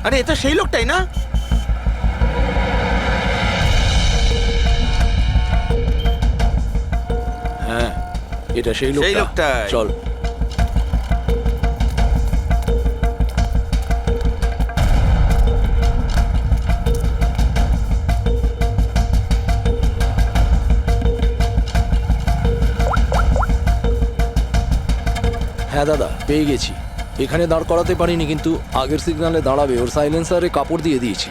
আরে এটা সেই লোকটাই না? হ্যাঁ, এটা সেই সেই লোকটা। লোকটাই। চল। হ্যাঁ দাদা, পেয়ে গেছি। এখানে দাঁড় করাতে পারিনি, কিন্তু আগের সিগন্যালে দাঁড়াবে ওর সাইলেন্সারে কাপড় দিয়ে দিয়েছি।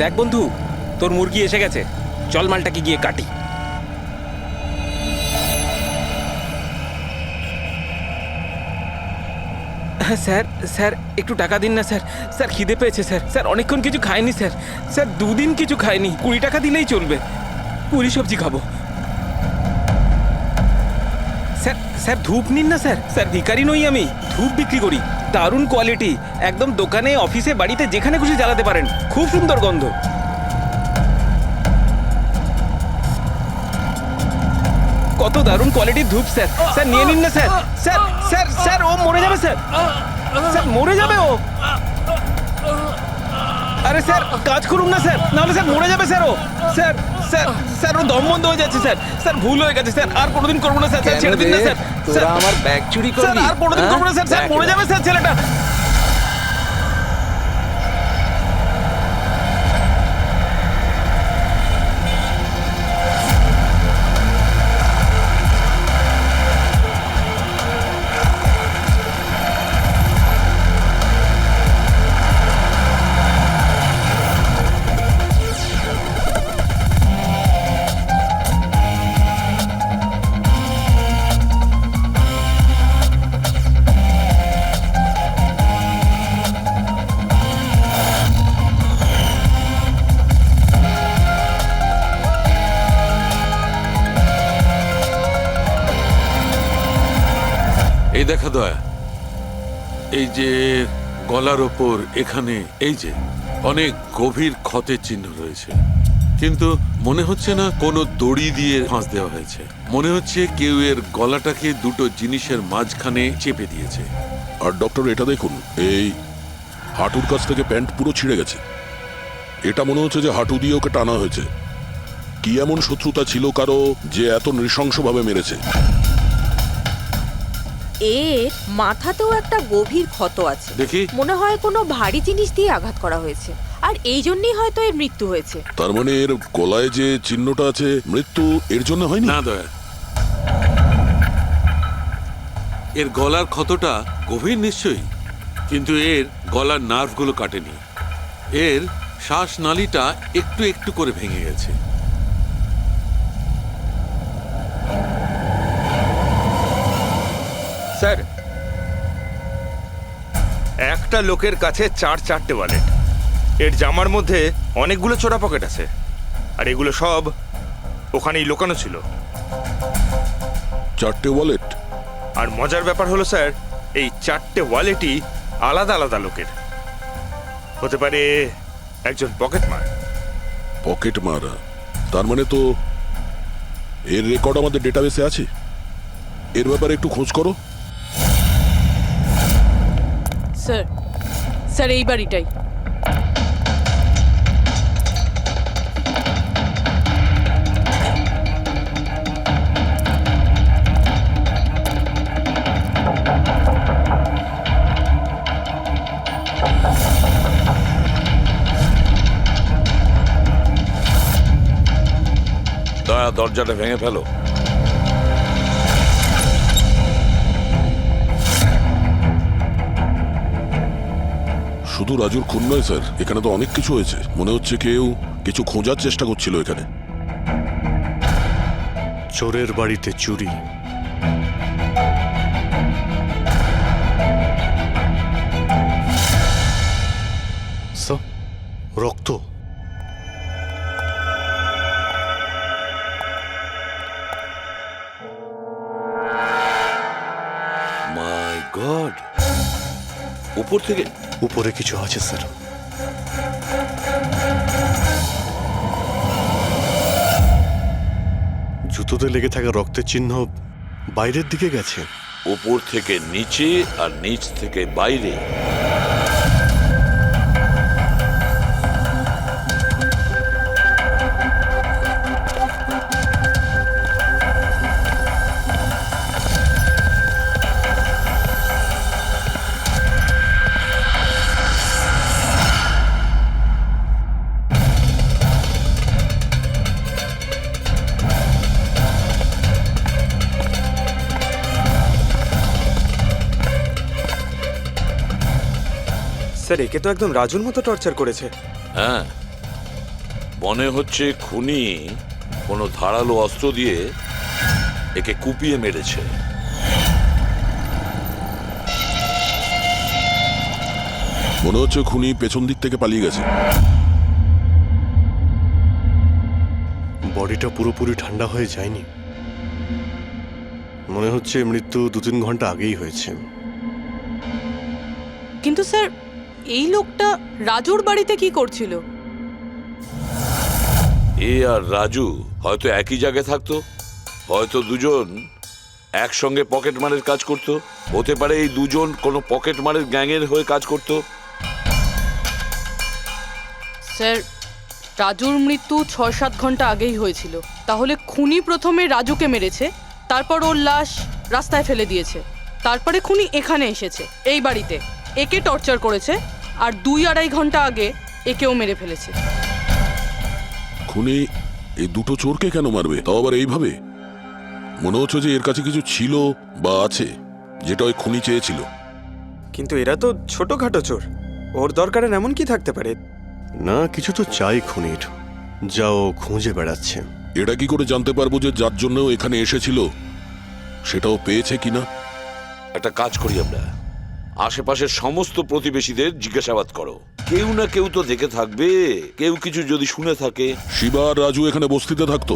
দেখ বন্ধু, তোর মুরগি এসে গেছে। চল মালটাকে গিয়ে কাটি। স্যার স্যার একটু টাকা দিন না স্যার। স্যার খিদে পেয়েছে স্যার। স্যার অনেকক্ষণ কিছু খাইনি স্যার। স্যার 2 দিন কিছু খাইনি। 20 টাকা দিলেই চলবে। পুরি সবজি খাবো। স্যার স্যার ধূপ নিন না স্যার। স্যার ভিখারি নই আমি, ধূপ বিক্রি করি। দারুণ কোয়ালিটি, একদম দোকানে, অফিসে, বাড়িতে যেখানে খুশি জ্বালাতে পারেন। খুব সুন্দর গন্ধ। কত দারুণ কোয়ালিটির ধূপ স্যার। স্যার নিয়ে নিন না স্যার। স্যার স্যার স্যার ও মরে যাবে স্যার। স্যার মরে যাবে ও। আরে স্যার কাজ করুন না স্যার, নাহলে স্যার মরে যাবে স্যার ও। স্যার স্যার স্যার ও দম বন্ধ হয়ে যাচ্ছে স্যার। স্যার ভুল হয়ে গেছে স্যার, আর কোনোদিন করবো না স্যার। স্যার ছেড়ে দিন না স্যার। তোরা আমার ব্যাগ চুরি স্যার করবি? আর কোনোদিন করবো না স্যার। স্যার মরে যাবে স্যার ছেলেটা। এই দেখা দয়া, এই যে গলার ওপর এখানে এই যে অনেক গভীর ক্ষতের চিহ্ন রয়েছে, কিন্তু মনে হচ্ছে না কোনো দড়ি দিয়ে ফাঁস দেওয়া হয়েছে। মনে হচ্ছে কেউ এর গলাটাকে দুটো জিনিসের মাঝখানে চেপে দিয়েছে। আর ডক্টর এটা দেখুন, এই হাঁটুর কাছ থেকে প্যান্ট পুরো ছিঁড়ে গেছে। এটা মনে হচ্ছে যে হাঁটু দিয়ে ওকে টানা হয়েছে। কি এমন শত্রুতা ছিল কারো যে এত নৃশংসভাবে মেরেছে? এর মাথাতেও একটা গভীর ক্ষত আছে। দেখি। মনে হয় কোনো ভারী জিনিস দিয়ে আঘাত করা হয়েছে, আর এই জন্যই হয়তো এর মৃত্যু হয়েছে। তার মানে এর গলায় যে চিহ্নটা আছে, মৃত্যু এর জন্য হয়নি? না দয়া, এর গলার ক্ষতটা গভীর নিশ্চয়ই, কিন্তু এর গলার নার্ভগুলো কাটেনি। এর শ্বাসনালীটা একটু একটু করে ভেঙে গেছে। স্যার, একটা লোকের কাছে 4-4টে ওয়ালেট। এর জামার মধ্যে অনেকগুলো চোরা পকেট আছে, আর এগুলো সব ওখানেই লুকানো ছিল। 4টে ওয়ালেট? আর মজার ব্যাপার হলো স্যার, এই 4টে ওয়ালেটই আলাদা আলাদা লোকের। হতে পারে একজন পকেটমার। পকেট মারা? তার মানে তো এর রেকর্ড আমাদের ডেটাবেসে আছে। এর ব্যাপারে একটু খোঁজ করো। স্যার স্যার এই বাড়িটাই। দয়া, দরজাটা ভেঙে ফেলো। শুধু রাজুর খুন নয় স্যার, এখানে তো অনেক কিছু হয়েছে। মনে হচ্ছে কেউ কিছু খোঁজার চেষ্টা করছিল এখানে। চোরের বাড়িতে চুরি। রক্ত। মাই গড, উপর থেকে উপরে কিছু আছে স্যার। জুতোতে লেগে থাকা রক্তের চিহ্ন বাইরের দিকে গেছে। উপর থেকে নিচে আর নিচ থেকে বাইরে। স্যার, একে তো একদম রাজুর মতো টর্চার করেছে। হ্যাঁ, মনে হচ্ছে খুনি কোনো ধারালো অস্ত্র দিয়ে একে কুপিয়ে মেরেছে। মনে হচ্ছে খুনি পেছন দিক থেকে পালিয়ে গেছে। বডিটা পুরোপুরি ঠান্ডা হয়ে যায়নি। মনে হচ্ছে মৃত্যু 2-3 ঘন্টা আগেই হয়েছে। কিন্তু স্যার, এই লোকটা রাজুর বাড়িতে কি করছিল? এ আর রাজু হয়তো একই জায়গায় থাকতো, হয়তো দুজন একসঙ্গে পকেট মারের কাজ করত, হতে পারে এই দুজন কোনো পকেট মারের গ্যাংয়ের হয়ে কাজ করত। স্যার, রাজুর মৃত্যু 6-7 ঘন্টা আগেই হয়েছিল। তাহলে খুনি প্রথমে রাজুকে মেরেছে, তারপর ওর লাশ রাস্তায় ফেলে দিয়েছে, তারপরে খুনি এখানে এসেছে এই বাড়িতে, একে টর্চার করেছে, আর 2-2.5 ঘন্টা আগে একেও মেরে ফেলেছে। খুনি এই দুটো চোরকে কেন মারবে, তাও আবার এইভাবে? মনে হচ্ছে যে এর কাছে কিছু ছিল বা আছে যেটা ওই খুনি চেয়েছিল। কিন্তু এরা তো ছোটখাটো চোর, ওর দরকারে এমন কি থাকতে পারে? না, কিছু তো চাই খুনির, যাও খুঁজে বেড়াচ্ছে। এটা কি করে জানতে পারবো যে যার জন্য ও এখানে এসেছিল সেটাও পেয়েছে কিনা? একটা কাজ করি আমরা, আশেপাশের সমস্ত প্রতিবেশীদের জিজ্ঞাসাবাদ করো, কেউ না কেউ তো দেখে থাকবে, কেউ কিছু যদি শুনে থাকে। শিবা আর রাজু এখানে বস্তিতে থাকতো,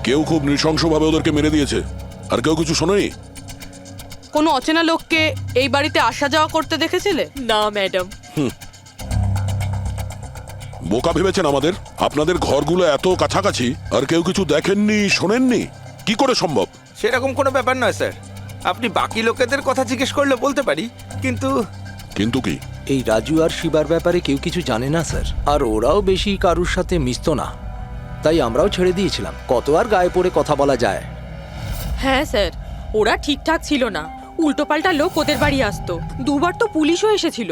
কেউ খুব নৃশংসভাবে ওদেরকে মেরে দিয়েছে, আর কেউ কিছু শোনেনি। কোনো অচেনা লোককে এই বাড়িতে আসা যাওয়া করতে দেখেছিলে? না ম্যাডাম। বোকা ভেবেছেন আমাদের? আপনাদের ঘরগুলো এত কাছাকাছি আর কেউ কিছু দেখেননি, শোনেননি? কি করে সম্ভব? সেরকম কোনো ব্যাপার নয় স্যার, আপনি বাকি লোকেদের কথা জিজ্ঞেস করলে বলতে পারি, কিন্তু কিন্তু কি? এই রাজু আর শিবার ব্যাপারে কেউ কিছু জানে না স্যার, আর ওরাও বেশি কারুর সাথে মিশতো না, তাই আমরাও ছেড়ে দিয়েছিলাম। কত আর গায়ে পড়ে কথা বলা যায়? হ্যাঁ স্যার, ওরা ঠিকঠাক ছিল না, উল্টোপাল্টা লোক ওদের বাড়ি আসতো, 2বার তো পুলিশও এসেছিল,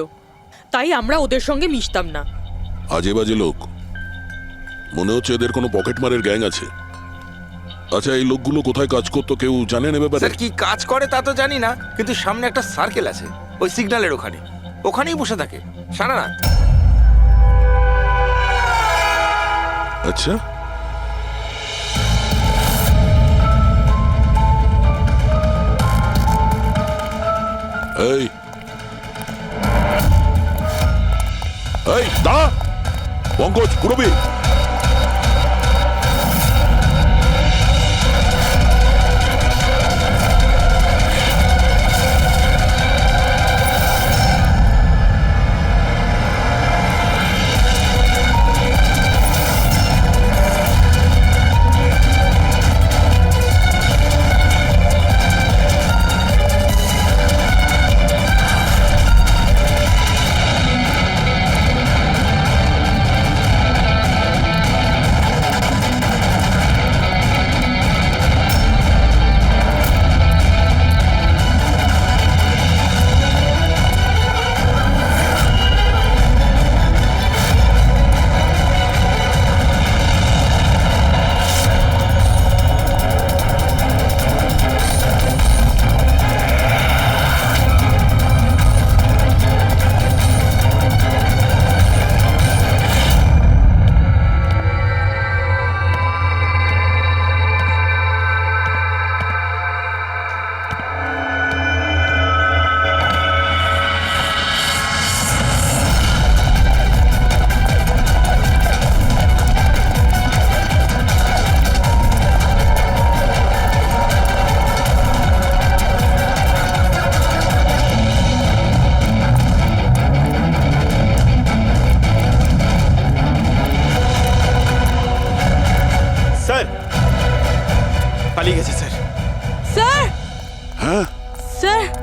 তাই আমরা ওদের সঙ্গে মিশতাম না। আজে বাজে লোক, মনে হচ্ছে এদের কোনো পকেটমারের গ্যাং আছে। আচ্ছা, এই লোকগুলো কোথায় কাজ করতো কেউ জানেন এ ব্যাপারে? স্যার কি কাজ করে তা তো জানি না, কিন্তু সামনে একটা সার্কেল আছে, ওই সিগন্যালের ওখানে, ওখানেই বসে থাকে সারা রাত। আচ্ছা, এই এই দাঁড়া, পঙ্কজ, পুরবী,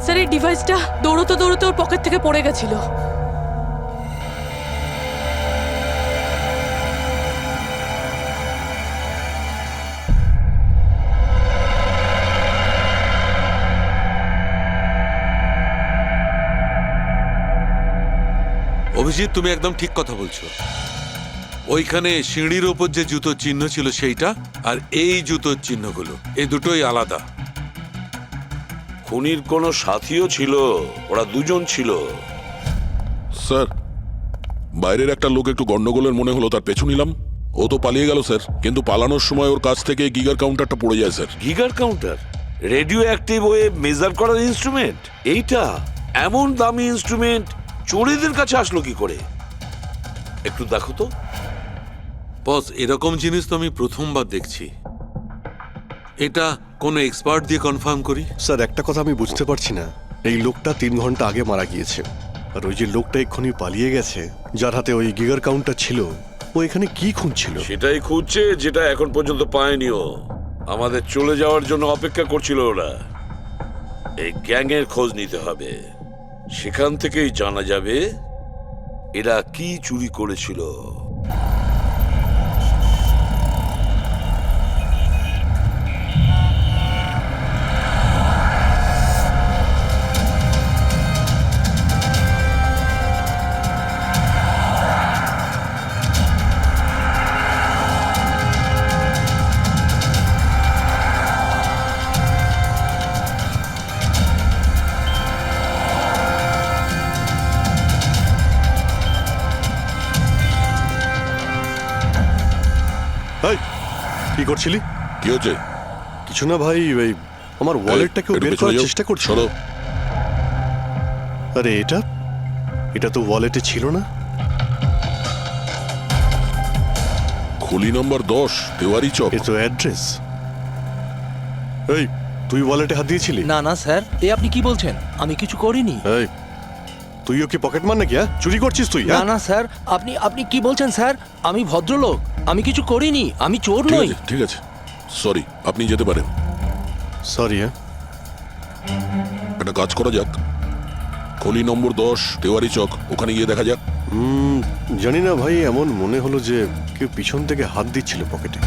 স্যার এই ডিভাইসটা দৌড়তে দৌড়তে ওর পকেট থেকে পড়ে গেছিল। অভিজিৎ, তুমি একদম ঠিক কথা বলছো। ওইখানে সিঁড়ির ওপর যে জুতোর চিহ্ন ছিল সেইটা, আর এই জুতোর চিহ্নগুলো, এই দুটোই আলাদা। খুনির কোনো সাথীও ছিল? ওরা দুজন ছিল? স্যার, বাইরের একটা লোক একটু গন্ডগোলের মনে হলো, তার পেছু নিলাম। ও তো পালিয়ে গেল স্যার, কিন্তু পালানোর সময় ওর কাছ থেকে গিগার কাউন্টারটা পড়ে যায় sir. Geiger counter? Radioactive wave measure করার ইনস্ট্রুমেন্ট? এইটা এমন দামি ইনস্ট্রুমেন্ট চোরেদের কাছে আসলো কি করে? একটু দেখো তো। বস, এরকম জিনিস তো আমি প্রথমবার দেখছি। এটা কোনো এক্সপার্ট দিয়ে কনফার্ম করি। স্যার, একটা কথা আমি বুঝতে পারছি না, এই লোকটা 3 ঘন্টা আগে মারা গিয়েছে, আর ওই যে লোকটা এক্ষুনি পালিয়ে গেছে, যার হাতে ওই গিগার কাউন্টার ছিল, ও এখানে কি খুঁজছিল? সেটাই খুঁজছে, যেটা এখন পর্যন্ত পায়নিও। আমাদের চলে যাওয়ার জন্য অপেক্ষা করছিল ওরা। এই গ্যাংয়ের খোঁজ নিতে হবে, সেখান থেকেই জানা যাবে এরা কি চুরি করেছিল। এই, কি করছিলি? কি হচ্ছে? কিছু না ভাই, এই আমার ওয়ালেটটাকে একটু বের পেছনে করার যাও। চেষ্টা করছিল। সরো। আরে এটা তো ওয়ালেটে ছিল না। খুলি নম্বর 10, তেওয়ারি চক। এ তো অ্যাড্রেস। এই, তুই ওয়ালেটে হাত দিয়েছিলি? না না স্যার, এ আপনি কি বলছেন? আমি কিছু করিনি। এই, তুইও কি পকেট মার নাকি? চুরি করছিস তুই? না না স্যার, আপনি আপনি কি বলছেন স্যার? আমি ভদ্রলোক, আমি কিছু করিনি, আমি চোর ঠিক নই। আছে, ঠিক আছে, সরি, আপনি যেতে পারেন। সরি। একটা কাজ করা যাক, খলি নম্বর 10, তেওয়ারি চক, ওখানে গিয়ে দেখা যাক। জানি না ভাই, এমন মনে হলো যে কেউ পিছন থেকে হাত দিচ্ছিল পকেটে।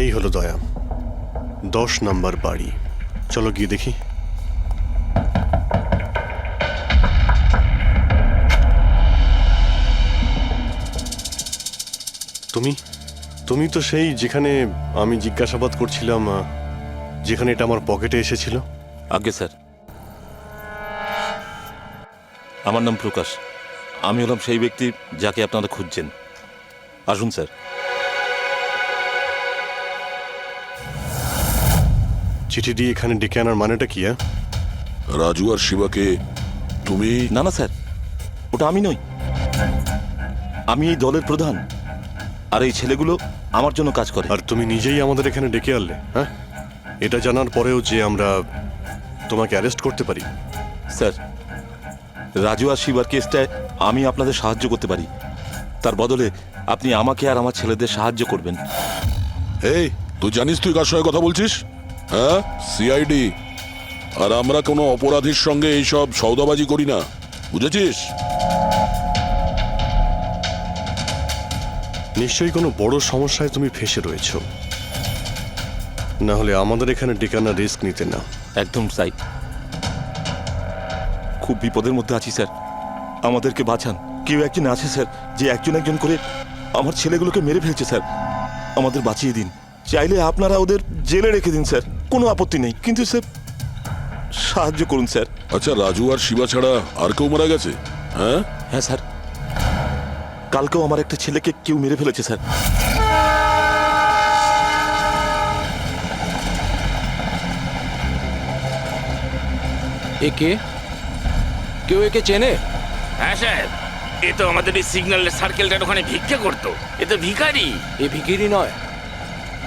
এই হলো দয়া, 10 নাম্বার বাড়ি। চলো গিয়ে দেখি। তুমি তো সেই যেখানে আমি জিজ্ঞাসাবাদ করছিলাম, যেখানে এটা আমার পকেটে এসেছিল। আজ্ঞে স্যার, আমার নাম প্রকাশ। আমি হলাম সেই ব্যক্তি যাকে আপনারা খুঁজছেন। আসুন স্যার। চিঠি দিয়ে এখানে ডেকে আনার মানেটা কি? রাজু আর শিবাকে তুমি? না না স্যার, ওটা আমি নই। আমি এই দলের প্রধান, আর এই ছেলেগুলো আমার জন্য কাজ করে। আর তুমি নিজেই আমাদের এখানে ডেকে আনলে? হ্যাঁ, এটা জানার পরেও যে আমরা তোমাকে অ্যারেস্ট করতে পারি? স্যার, রাজু আর শিবার কেসটায় আমি আপনাদের সাহায্য করতে পারি। তার বদলে আপনি আমাকে আর আমার ছেলেদের সাহায্য করবেন। এই, তুই জানিস তুই কার সঙ্গে কথা বলছিস? হ্যাঁ, সিআইডি। আর আমরা কোনো অপরাধীর সঙ্গে এইসব সৌদাবাজি করি না, বুঝেছিস? নিশ্চয়ই কোনো বড় সমস্যায় তুমি ফেঁসে রয়েছো, না হলে আমাদের এখানে ডেকে আনার রিস্ক নিতে না। একদম তাই। খুব বিপদের মধ্যে আছি স্যার, আমাদেরকে বাঁচান। কেউ একজন আছে স্যার, যে একজন একজন করে আমার ছেলেগুলোকে মেরে ফেলছে স্যার। আমাদের বাঁচিয়ে দিন। চাইলে আপনারা ওদের জেলে রেখে দিন স্যার, কোনো আপত্তি নেই, কিন্তু স্যার সাহায্য করুন স্যার। আচ্ছা, রাজু আর শিবা ছাড়া আর কেউ মারা গেছে? হ্যাঁ হ্যাঁ স্যার, কালকেও আমার একটা ছেলেকে কেউ মেরে ফেলেছে স্যার। একে কেউ একে চেনে? হ্যাঁ স্যার, এ তো আমাদের এই সিগন্যালের সার্কেলটার ওখানে ভিক্ষা করতো। এ তো ভিখারি। এ ভিখিরি নয়,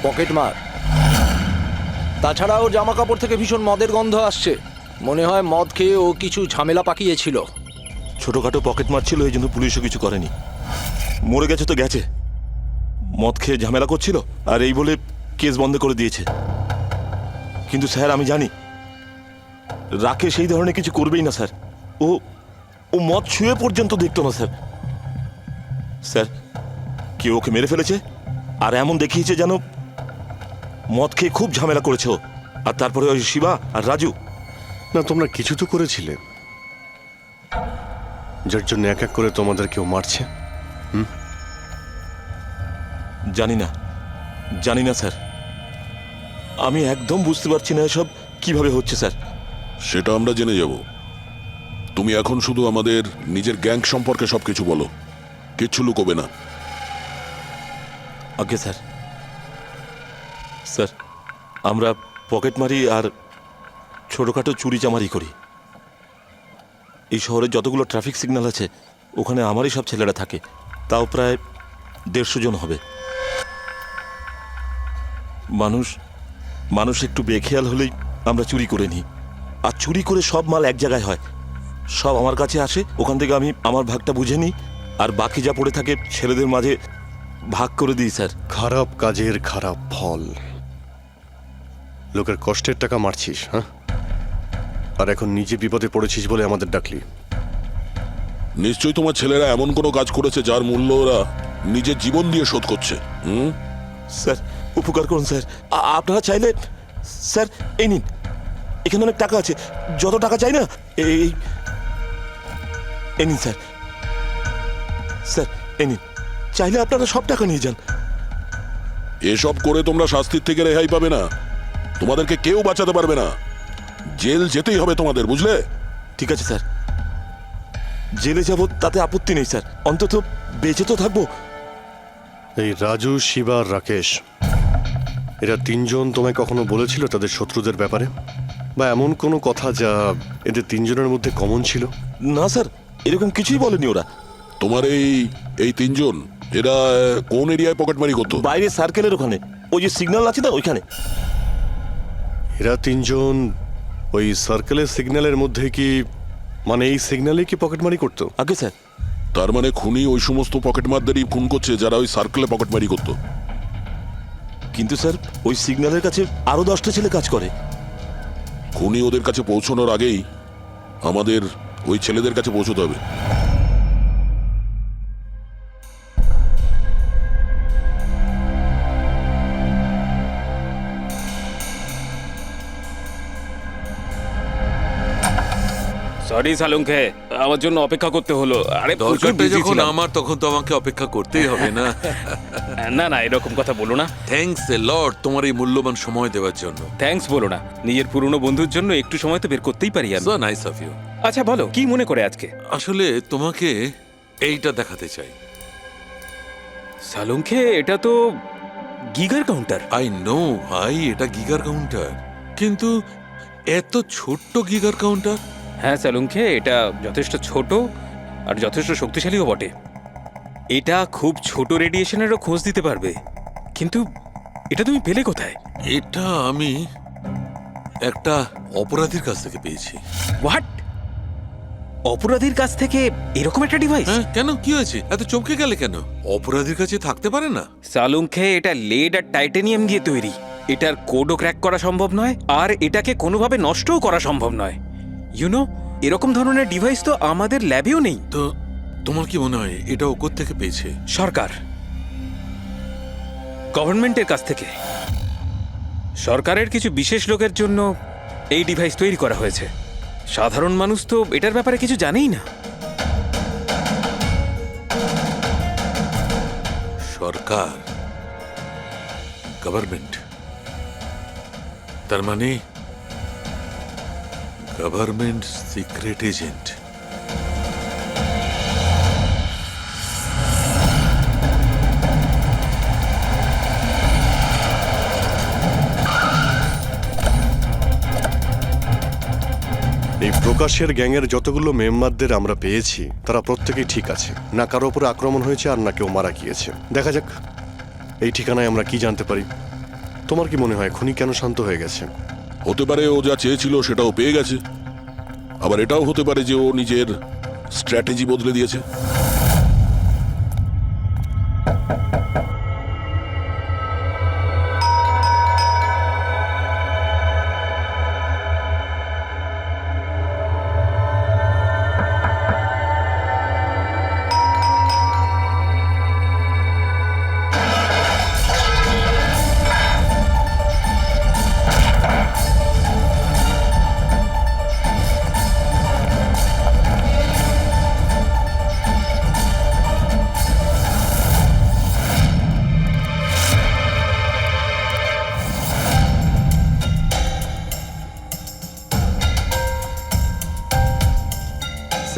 পকেট মার। তাছাড়া ওর জামা কাপড় থেকে ভীষণ মদের গন্ধ আসছে। মনে হয় মদ খেয়ে ও কিছু ঝামেলা পাকিয়েছিল। ছোটখাটো পকেট মারছিল, এই জন্য পুলিশও কিছু করেনি। মরে গেছে তো গেছে, মদ খেয়ে ঝামেলা করছিল আর এই বলে কেস বন্ধ করে দিয়েছে। কিন্তু স্যার আমি জানি রাকেশ এই ধরনের কিছু করবেই না স্যার। ও ও মদ ছুঁয়ে পর্যন্ত দেখতো না স্যার। স্যার কেউ ওকে মেরে ফেলেছে আর এমন দেখিয়েছে যেন মদ খেয়ে খুব ঝামেলা করেছে ও। আর তারপরে ওই শিবা আর রাজু। না, তোমরা কিছু তো করেছিলে, যার জন্য এক এক করে তোমাদের কেউ মারছে। জানি না স্যার, আমি একদম বুঝতে পারছি না এসব কিভাবে হচ্ছে স্যার। সেটা আমরা জেনে যাব। তুমি এখন শুধু আমাদের নিজের গ্যাং সম্পর্কে সবকিছু বলো, কিচ্ছু লুকোবে না। আগে স্যার, স্যার আমরা পকেটমারি আর ছোটোখাটো চুরি চামারি করি। এই শহরে যতগুলো ট্রাফিক সিগন্যাল আছে ওখানে আমারই সব ছেলেরা থাকে, তাও প্রায় 150 জন হবে। মানুষ একটু বেখেয়াল হলেই আমরা চুরি করে নিই, আর চুরি করে সব মাল এক জায়গায় হয়, সব আমার কাছে আসে, ওখান থেকে আমি আমার ভাগটা বুঝে নিই আর বাকি যা পড়ে থাকে ছেলেদের মাঝে ভাগ করে দিই স্যার। খারাপ কাজের খারাপ ফল। লোকের কষ্টের টাকা মারছিস, হ্যাঁ? আর এখন নিজে বিপদে পড়েছিস বলে আমাদের ডাকলি। নিশ্চয়ই তোমার ছেলেরা এমন কোনো কাজ করেছে যার মূল্য ওরা নিজের জীবন দিয়ে শোধ করছে। স্যার উপকার করুন স্যার, আপনারা চাইলে স্যার এই নিন, এখানে অনেক টাকা আছে, যত টাকা চাই না এই নিন স্যার। স্যার এই নিন, চাইলে আপনারা সব টাকা নিয়ে যান। এসব করে তোমরা শাস্তির থেকে রেহাই পাবে না, তোমাদেরকে কেউ বাঁচাতে পারবে না। জেল যেতেই হবে তোমাদের, বুঝলে? ঠিক আছে স্যার, জেলে যাব তাতে আপত্তি নেই স্যার, অন্তত বেঁচে তো থাকবো। এই রাজু, শিবা আর রাকেশ, এরা তিনজন তোমায় কখনো বলেছিল তাদের শত্রুদের ব্যাপারে, বা এমন কোনো কথা যা এদের তিনজনের মধ্যে কমন ছিল? না স্যার, এরকম কিছুই বলেনি ওরা। তোমার এই তিনজন এরা কোন এরিয়ায় পকেটমারি করতো? বাইরে সার্কেলের ওখানে, ওই যে সিগন্যাল আছে না ওইখানে। এরা তিনজন ওই সার্কেলের সিগন্যালের মধ্যে কি, মানে এই সিগন্যালে কি পকেটমারি করতো? আগে স্যার। তার মানে খুনি ওই সমস্ত পকেটমারদেরই খুন করছে যারা ওই সার্কেলে পকেটমারি করতো। কিন্তু স্যার ওই সিগন্যালের কাছে আরো 10টা ছেলে কাজ করে। খুনি ওদের কাছে পৌঁছানোর আগেই আমাদের ওই ছেলেদের কাছে পৌঁছতে হবে। সরি সালুঙ্কে, আমার জন্য অপেক্ষা করতে হলো। আরে প্রচুর দরকারটা busy যখন ছিলাম। আমার, তখন তো আমাকে অপেক্ষা করতেই হবে না? না এরকম কথা বলো না। থ্যাঙ্কস এ লট তোমার এই মূল্যবান সময় দেওয়ার জন্য। থ্যাঙ্কস বলো না, নিজের পুরনো বন্ধুর জন্য একটু সময় তো বের করতেই পারি আমি। So nice of you. আচ্ছা বলো, কি মনে করে আজকে? আসলে তোমাকে এইটা দেখাতে চাই। সালুঙ্কে, এটা তো গিগার কাউন্টার। আই নো ভাই, এটা গিগার কাউন্টার, কিন্তু এত ছোট্ট গিগার কাউন্টার। হ্যাঁ সালুঙ্কে, এটা যথেষ্ট ছোট আর যথেষ্ট শক্তিশালীও বটে। এটা খুব ছোট রেডিয়েশনেরও খোঁজ দিতে পারবে। কিন্তু এটা তুমি পেলে কোথায়? এটা আমি একটা অপরাধীর কাছ থেকে পেয়েছি। হোয়াট? অপরাধীর কাছ থেকে এরকম একটা ডিভাইস? হ্যাঁ, কেন কি হয়েছে? এত চমকে গেলে কেন? অপরাধীর কাছে থাকতে পারে না? সালুঙ্কে, এটা লেড আর টাইটানিয়াম দিয়ে তৈরি। এটার কোডও ক্র্যাক করা সম্ভব নয়, আর এটাকে কোনোভাবে নষ্টও করা সম্ভব নয়। ইউনো, এরকম ধরনের ডিভাইস তো আমাদের ল্যাবেও নেই। তো তোমার কি মনে হয় এটা ও কোত্থেকে পেয়েছে? সরকার, গভর্নমেন্টের কাছ থেকে। সরকারের কিছু বিশেষ লোকের জন্য এই ডিভাইস তৈরি করা হয়েছে। সাধারণ মানুষ তো এটার ব্যাপারে কিছু জানেই না। সরকার, গভর্নমেন্ট, তার মানে গভর্নমেন্ট সিক্রেট এজেন্ট। এই প্রকাশের গ্যাংয়ের যতগুলো মেম্বারদের আমরা পেয়েছি তারা প্রত্যেকেই ঠিক আছে, না কারো উপরে আক্রমণ হয়েছে আর না কেউ মারা গিয়েছে। দেখা যাক এই ঠিকানায় আমরা কি জানতে পারি। তোমার কি মনে হয় খুনি কেন শান্ত হয়ে গেছে? হতে পারে ও যা চেয়েছিল সেটাও পেয়ে গেছে। আবার এটাও হতে পারে যে ও নিজের স্ট্র্যাটেজি বদলে দিয়েছে।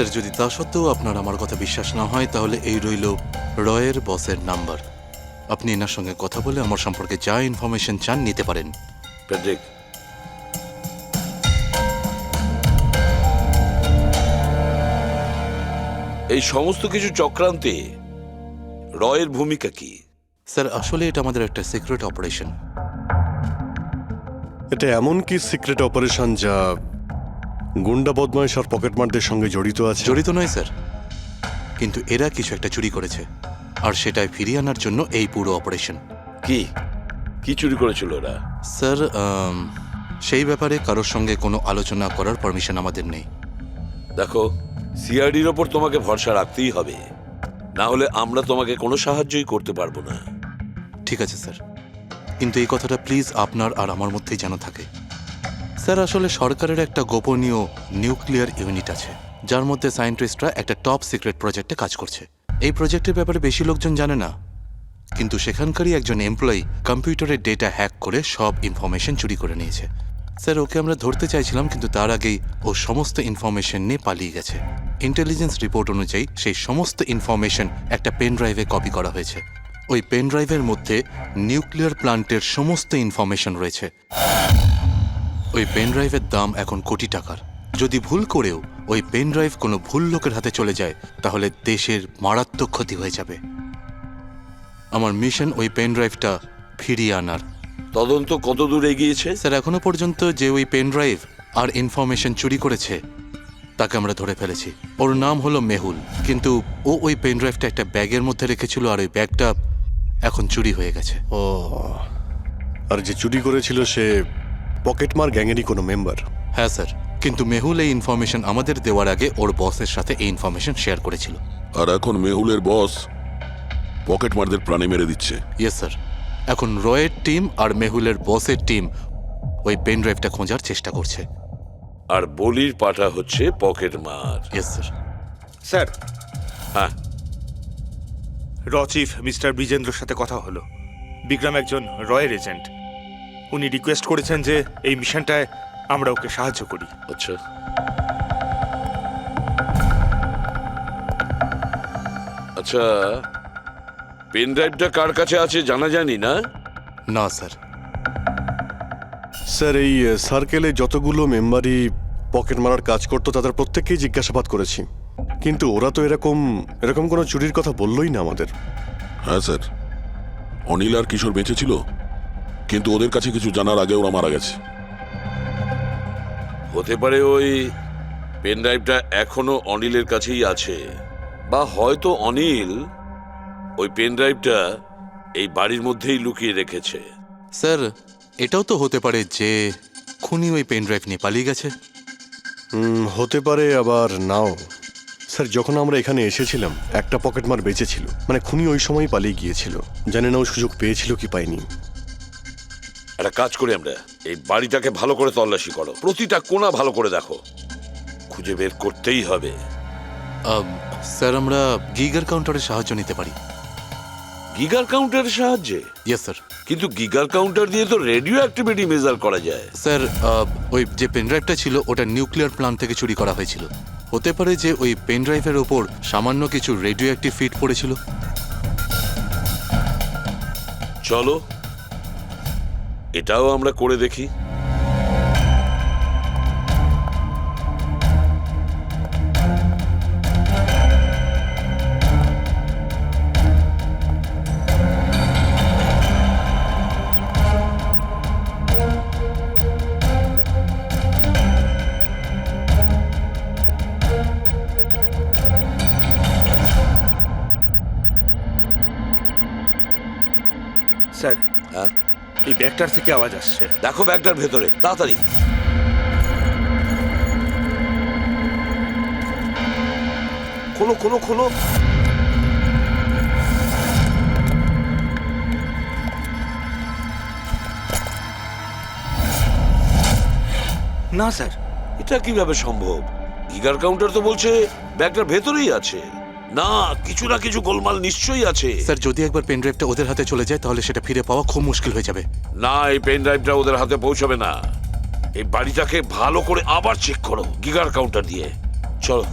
স্যার, যদি তা সত্ত্বেও আপনার আমার কথা বিশ্বাস না হয় তাহলে এই রইল রয়ের বসের নাম্বার। আপনি এনার সঙ্গে কথা বলে আমার সম্পর্কে যা ইনফরমেশন চান নিতে পারেন। প্যাট্রিক, এই সমস্ত কিছু চক্রান্তে রয়ের ভূমিকা কি? স্যার, আসলে এটা আমাদের একটা সিক্রেট অপারেশন। এটা এমন কি সিক্রেট অপারেশন যা গুন্ডা বদমাইশ আর পকেটমারদের সঙ্গে জড়িত আছে? জড়িত নয় স্যার, কিন্তু এরা কিছু একটা চুরি করেছে আর সেটাই ফিরিয়ে আনার জন্য এই পুরো অপারেশন। কি কি চুরি করেছিল ওরা? স্যার, সেই ব্যাপারে কারোর সঙ্গে কোনো আলোচনা করার পারমিশন আমাদের নেই। দেখো, সিআইডির ওপর তোমাকে ভরসা রাখতেই হবে, না হলে আমরা তোমাকে কোনো সাহায্যই করতে পারবো না। ঠিক আছে স্যার, কিন্তু এই কথাটা প্লিজ আপনার আর আমার মধ্যেই যেন থাকে। স্যার, আসলে সরকারের একটা গোপনীয় নিউক্লিয়ার ইউনিট আছে যার মধ্যে সায়েন্টিস্টরা একটা টপ সিক্রেট প্রজেক্টে কাজ করছে। এই প্রজেক্টের ব্যাপারে বেশি লোকজন জানে না, কিন্তু সেখানকারই একজন এমপ্লয়ি কম্পিউটারের ডেটা হ্যাক করে সব ইনফরমেশন চুরি করে নিয়েছে। স্যার, ওকে আমরা ধরতে চাইছিলাম, কিন্তু তার আগেই ও সমস্ত ইনফরমেশন নিয়ে পালিয়ে গেছে। ইন্টেলিজেন্স রিপোর্ট অনুযায়ী সেই সমস্ত ইনফরমেশন একটা পেন ড্রাইভে কপি করা হয়েছে। ওই পেন ড্রাইভের মধ্যে নিউক্লিয়ার প্ল্যান্টের সমস্ত ইনফরমেশন রয়েছে। ওই পেন ড্রাইভের দাম এখন কোটি টাকার। যদি ভুল করেও ওই পেন ড্রাইভ কোনো ভুল লোকের হাতে চলে যায় তাহলে দেশের মারাত্মক ক্ষতি হয়ে যাবে। আমার মিশন ওই পেন ড্রাইভটা ফিরিয়ে আনার। তদন্ত কত দূর এগিয়েছে? স্যার, এখনো পর্যন্ত যে ওই পেন ড্রাইভ আর ইনফরমেশন চুরি করেছে তাকে আমরা ধরে ফেলেছি। ওর নাম হলো মেহুল, কিন্তু ও ওই পেন ড্রাইভটা একটা ব্যাগের মধ্যে রেখেছিল আর ওই ব্যাগটা এখন চুরি হয়ে গেছে। ও, আর যে চুরি করেছিল সে পকেটমার গ্যাংয়েরই কোনো মেম্বার? হ্যাঁ স্যার, কিন্তু মেহুল এই ইনফরমেশন আমাদের দেওয়ার আগে ওর বসের সাথে এই ইনফরমেশন শেয়ার করেছিল। আর এখন মেহুলের বস পকেটমারদের প্রাণে মেরে দিচ্ছে। ইয়েস স্যার, এখন রয়ের টিম আর মেহুলের বসের টিম ওই পেন ড্রাইভটা খোঁজার চেষ্টা করছে। আর বলির পাঠা হচ্ছে পকেটমার। Yes sir. স্যার, হ্যাঁ, র চিফ মিস্টার ব্রিজেন্দ্রর সাথে কথা হলো। বিক্রম একজন রয়ের এজেন্ট। উনি রিকোয়েস্ট করেছেন যে এই মিশনটায় আমরা ওকে সাহায্য করি। আচ্ছা, আচ্ছা, পেন ড্রাইভটা কার কাছে আছে জানা জানি না? না স্যার। স্যার, এই সার্কেলে যতগুলো মেম্বারই পকেট মারার কাজ করতো তাদের প্রত্যেককেই জিজ্ঞাসাবাদ করেছি, কিন্তু ওরা তো এরকম কোনো চুরির কথা বললোই না আমাদের। হ্যাঁ স্যার, অনিল আর কিশোর বেঁচে ছিল, কিন্তু ওদের কাছে কিছু জানার আগে ওরা মারা গেছে। হতে পারে ওই পেন ড্রাইভটা এখনো অনিলের কাছেই আছে, বা হয়তো অনিল ওই পেন ড্রাইভটা এই বাড়ির মধ্যেই লুকিয়ে রেখেছে। স্যার, এটাও তো হতে পারে যে খুনি ওই পেন ড্রাইভ নিয়ে পালিয়ে গেছে। হতে পারে, আবার নাও। স্যার, যখন আমরা এখানে এসেছিলাম একটা পকেটমার বেঁচে ছিল, মানে খুনি ওই সময় পালিয়ে গিয়েছিল। জানি না ও সুযোগ পেয়েছিল কি পায়নি। একটা কাজ করি আমরা, এই বাড়িটাকে ভালো করে তল্লাশি করো, প্রতিটা কোণা ভালো করে দেখো, খুঁজে বের করতেই হবে। স্যার, আমরা গিগার কাউন্টারের সাহায্য নিতে পারি। গিগার কাউন্টারের সাহায্যে? Yes sir. কিন্তু গিগার কাউন্টার দিয়ে তো রেডিও অ্যাক্টিভিটি মেজার করা যায়। স্যার, ওই যে পেন ড্রাইভটা ছিল ওটা নিউক্লিয়ার প্ল্যান্ট থেকে চুরি করা হয়েছিল। হতে পারে যে ওই পেন ড্রাইভের ওপর সামান্য কিছু রেডিও অ্যাক্টিভ ফিট পড়েছিল। চলো এটাও আমরা করে দেখি। স্যার হ্যাঁ এই ব্যাগটার থেকে আওয়াজ আসছে। দেখো ব্যাগটার ভেতরে তাড়াতাড়ি। খোলো খোলো খোলো। না স্যার, এটা কিভাবে সম্ভব? গিগার কাউন্টার তো বলছে ব্যাগটার ভেতরেই আছে। না, কিছু না কিছু গোলমাল নিশ্চয়ই আছে। স্যার যদি একবার পেন ড্রাইভটা ওদের হাতে চলে যায় তাহলে সেটা ফিরে পাওয়া খুব মুশকিল হয়ে যাবে। না, এই পেন ড্রাইভটা ওদের হাতে পৌঁছাবে না। এই বাড়িটাকে ভালো করে আবার চেক করো গিগার কাউন্টার দিয়ে। চলো।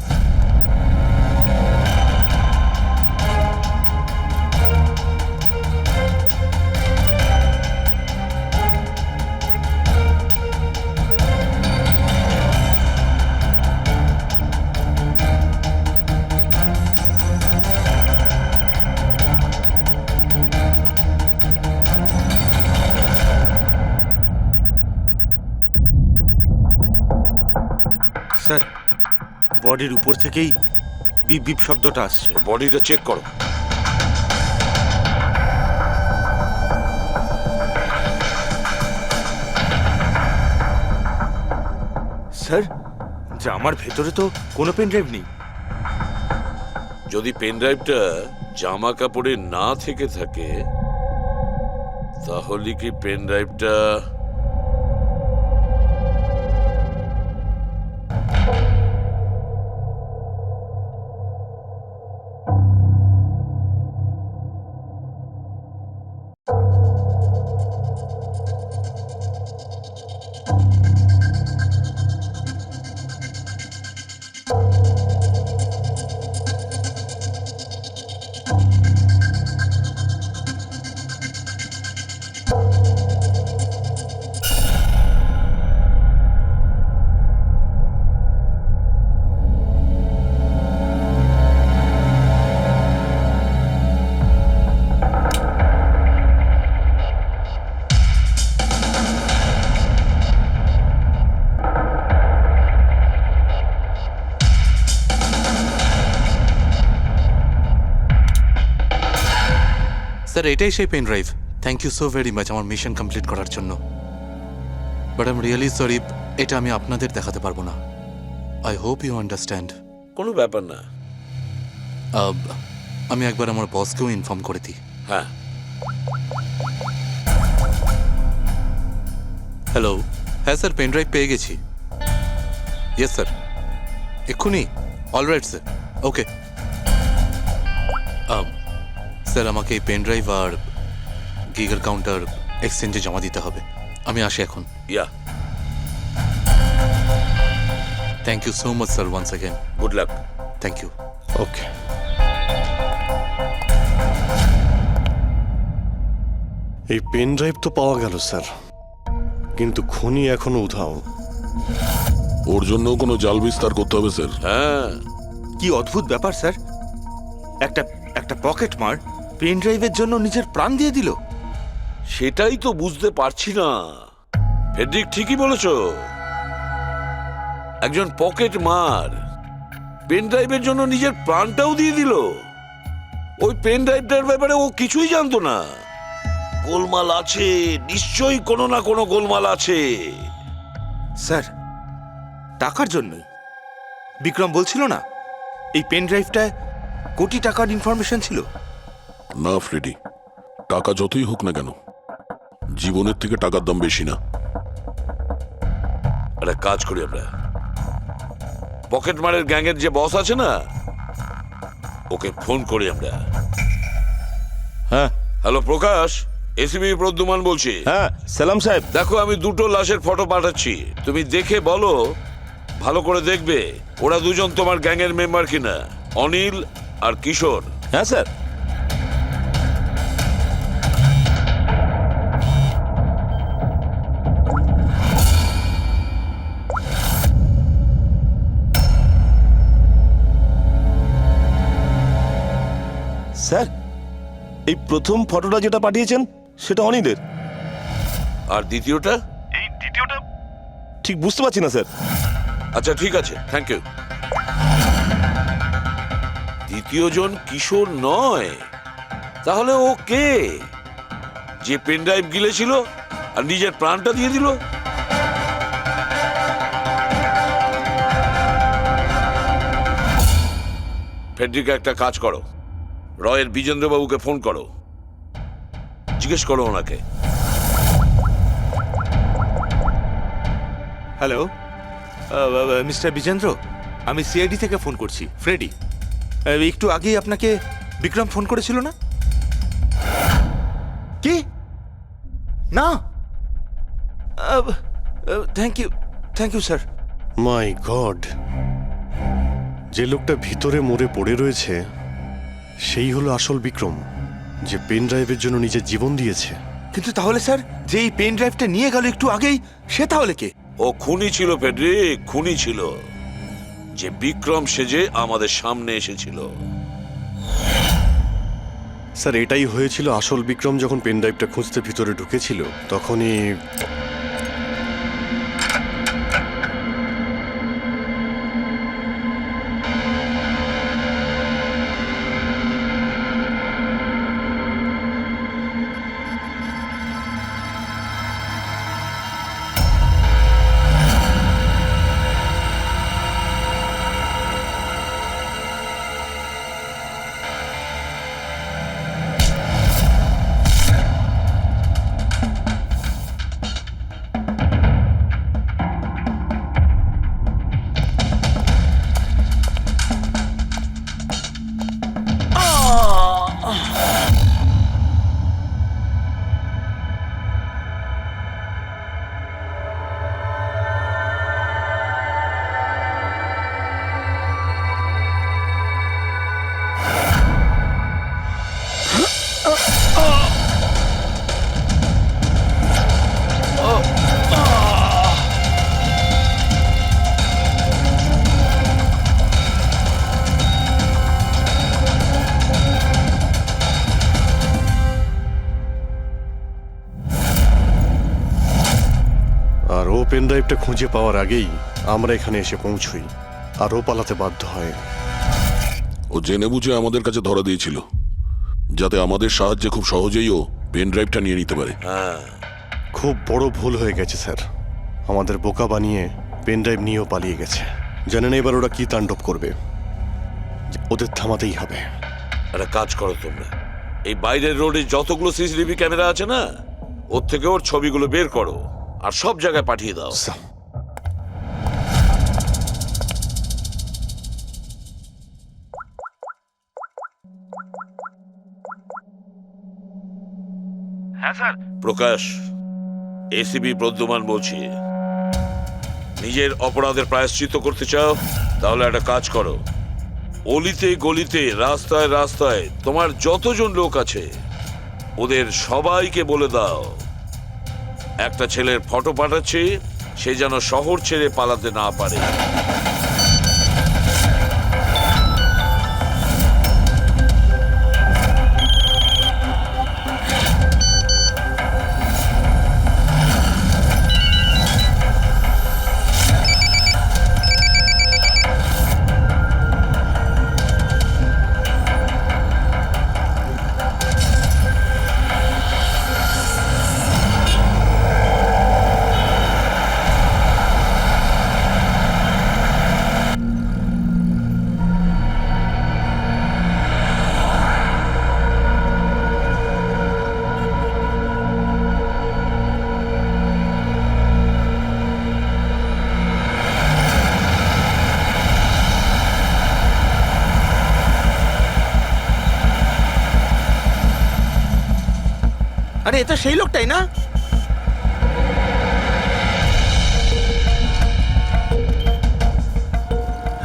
স্যার বডির উপর থেকেই বিপ বিপ শব্দটা আসছে। বডিটা চেক করো। স্যার জামার ভেতরে তো কোনো পেন ড্রাইভ নেই। যদি পেন ড্রাইভটা জামা কাপড়ে না থেকে থাকে তাহলে কি পেন ড্রাইভটা স্যার এটাই সেই pen drive. Thank you so very much আমার মিশন কমপ্লিট করার জন্য। But I am really sorry, এটা আমি আপনাদের দেখাতে পারবো না। I hope you understand. কোনো ব্যাপার না। আমি একবার আমার বসকেও ইনফর্ম করে দিই। হ্যাঁ। হ্যালো, হ্যাঁ স্যার পেন ড্রাইভ পেয়ে গেছি। ইয়েস স্যার, এক্ষুনি? Alright sir, okay. স্যার আমাকে এই পেন ড্রাইভ আর গিগার কাউন্টার এক্সচেঞ্জে জমা দিতে হবে। আমি আসি এখন। Yeah, thank you so much sir once again. Good luck. Thank you. Okay. এই পেন ড্রাইভ তো পাওয়া গেল স্যার, কিন্তু খনি এখনো উধাও। ওর জন্য কোনো জাল বিস্তার করতে হবে স্যার। হ্যাঁ, কি অদ্ভুত ব্যাপার স্যার, একটা একটা পকেট মার পেন ড্রাইভের জন্য নিজের প্রাণ দিয়ে দিল। সেটাই তো বুঝতে পারছি না। ফেডরিক ঠিকই বলেছ, একজন পকেট মার পেন ড্রাইভের জন্য নিজের প্রাণটাও দিয়ে দিল। ওই পেন ড্রাইভটার ব্যাপারে ও কিছুই জানতো না। গোলমাল আছে, নিশ্চয়ই কোনো না কোনো গোলমাল আছে। স্যার টাকার জন্যই বিক্রম বলছিল না এই পেন ড্রাইভটায় কোটি টাকার ইনফরমেশন ছিল। না ফ্রেডি, টাকা যতই হোক না কেন, জীবনের থেকে টাকার দাম বেশি না। একটা কাজ করি আমরা, পকেট মারের গ্যাংয়ের যে বস আছে না, ওকে ফোন করি আমরা। হ্যাঁ হ্যালো প্রকাশ, এসিবি প্রদ্যুমান বলছি। হ্যাঁ সালাম সাহেব। দেখো আমি দুটো লাশের ফটো পাঠাচ্ছি, তুমি দেখে বলো, ভালো করে দেখবে ওরা দুজন তোমার গ্যাংয়ের মেম্বার কিনা, অনিল আর কিশোর। হ্যাঁ স্যার। স্যার এই প্রথম ফটোটা যেটা পাঠিয়েছেন সেটা অনিলের। আর দ্বিতীয়টা? এই দ্বিতীয়টা ঠিক বুঝতে পারছি না স্যার। আচ্ছা ঠিক আছে, থ্যাংক ইউ। দ্বিতীয় জন কিশোর নয়, তাহলে ও কে? যে পেন ড্রাইভ গিলেছিল আর নিজের প্রাণটা দিয়ে দিল? ফেডরিকা, একটা কাজ করো, রয়ের বিজেন্দ্রবাবুকে ফোন করো, জিজ্ঞেস করো ওনাকে। হ্যালো মিস্টার বিজেন্দ্র, আমি সিআইডি থেকে ফোন করছি, ফ্রেডি। একটু আগেই আপনাকে বিক্রম ফোন করেছিল না? কি না? Thank you sir. My god, যে লোকটা ভিতরে মরে পড়ে রয়েছে সেই হলো আসল বিক্রম, যে পেন ড্রাইভের জন্য নিজের জীবন দিয়েছে। কিন্তু তাহলে স্যার, যে এই পেন ড্রাইভটা নিয়ে গেল একটু আগেই, সে তাহলে কে? ও খুনি ছিল ফেডরিক, খুনি ছিল, যে বিক্রম সেজে আমাদের সামনে এসেছিল। স্যার, এটাই হয়েছিল। আসল বিক্রম যখন পেন ড্রাইভটা খুঁজতে ভিতরে ঢুকেছিল তখনই আর ও পেন ড্রাইভটা খুঁজে পাওয়ার আগেই আমরা এখানে এসে পৌঁছই, আর ও পালাতে বাধ্য হয়। ও জেনে বুঝে আমাদের কাছে ধরা দিয়েছিল, যাতে আমাদের সাহায্যে খুব সহজেই ও পেন ড্রাইভটা নিয়ে নিতে পারে। খুব বড় ভুল হয়ে গেছে স্যার, আমাদের বোকা বানিয়ে পেন ড্রাইভ নিয়েও পালিয়ে গেছে। জানেন এবার ওরা কি তাণ্ডব করবে, ওদের থামাতেই হবে। একটা কাজ করো তোমরা, এই বাইরের রোডে যতগুলো সিসিটিভি ক্যামেরা আছে না, ওর থেকে ওর ছবিগুলো বের করো আর সব জায়গায় পাঠিয়ে দাও। হ্যাঁ স্যার। প্রকাশ, এসিবি প্রদ্যুমান বলছি। নিজের অপরাধের প্রায়শ্চিত্ত করতে চাও? তাহলে একটা কাজ করো, অলিতে গলিতে রাস্তায় রাস্তায় তোমার যতজন লোক আছে ওদের সবাইকে বলে দাও একটা ছেলের ফটো পাঠাচ্ছি, সে যেন শহর ছেড়ে পালাতে না পারে। আরে এ তো সেই লোকটাই না?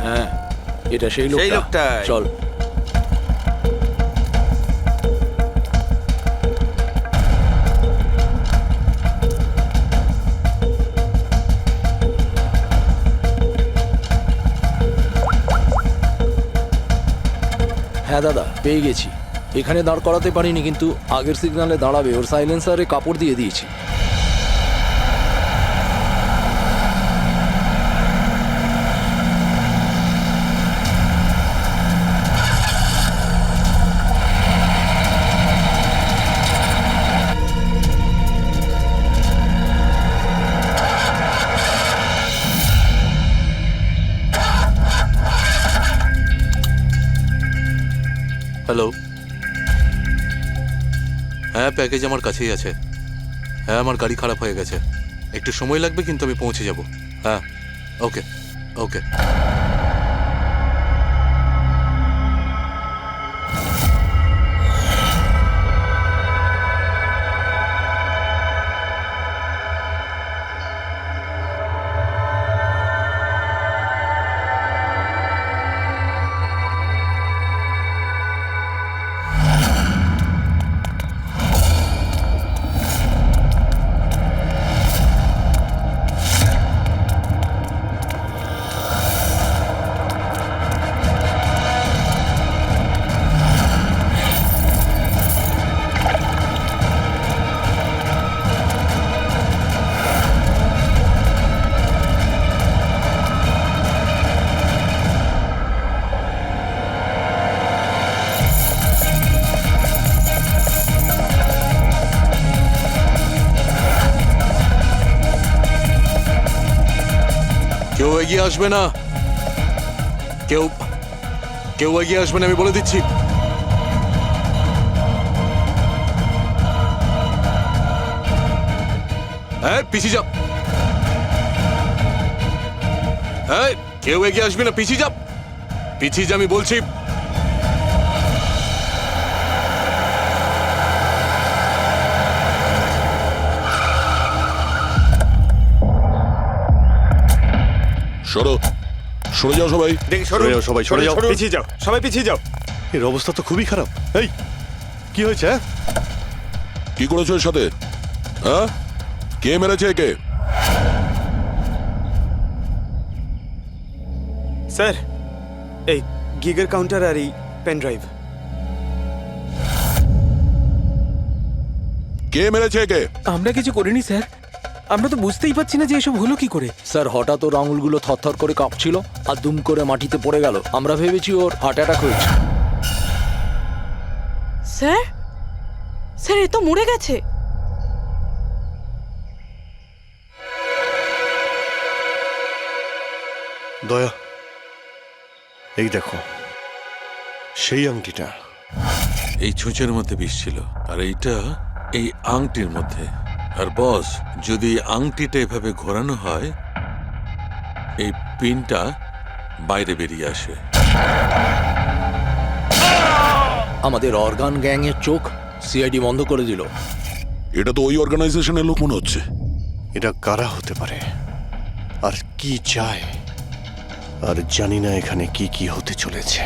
হ্যাঁ, এটা সেই সেই লোকটা। লোকটাই। চল। হ্যাঁ দাদা, পেয়ে গেছি। এখানে দাঁড় করাতে পারিনি, কিন্তু আগের সিগনালে দাঁড়াবে, ওর সাইলেন্সারে কাপড় দিয়ে দিয়েছি। হ্যালো, হ্যাঁ প্যাকেজ আমার কাছেই আছে। হ্যাঁ আমার গাড়ি খারাপ হয়ে গেছে, একটু সময় লাগবে কিন্তু আমি পৌঁছে যাব। হ্যাঁ ওকে ওকে। কেউ এগিয়ে আসবে না, কেউ কেউ এগিয়ে আসবে না, আমি বলে দিচ্ছি। হ্যাঁ পিছিয়ে যাও, হ্যাঁ কেউ এগিয়ে আসবে না, পিছিয়ে যাও, পিছিয়ে যা আমি বলছি। সরো, সরে যাও সবাই। দেখি সরে যাও সবাই, সরে যাও। পিছিয়ে যাও, সবাই পিছিয়ে যাও। এর অবস্থা তো খুবই খারাপ। এই কি হয়েছে? হ্যাঁ? কি করেছো এর সাথে? হ্যাঁ, কে মেরেছে একে? স্যার, এই গিগের কাউন্টার আর এই পেন ড্রাইভ। কে মেরেছে একে? আমরা কিছু করিনি স্যার, আমরা তো বুঝতেই পারছি না যে এসব হলো কি করে। স্যার হঠাৎ ওর আঙুলগুলো থরথর করে কাঁপছিল আর দুম করে মাটিতে পড়ে গেল। আমরা ভেবেছি ওর হার্ট অ্যাটাক হয়েছে। স্যার, স্যার এ তো মরে গেছে। দয়া, এই দেখো সেই আংটিটা। এই ছুঁচের মধ্যে বিষ ছিল আর এইটা এই আংটির মধ্যে। আর বস, যদি আংটিটা এভাবে ঘোরানো হয় এই পিনটা বাইরে বেরিয়ে আসে। আমাদের অর্গান গ্যাংয়ের চোখ সিআইডি বন্ধ করে দিল। এটা তো ওই অর্গানাইজেশনের লোক মনে হচ্ছে। এটা কারা হতে পারে আর কি চায়? আর জানি না এখানে কি কি হতে চলেছে।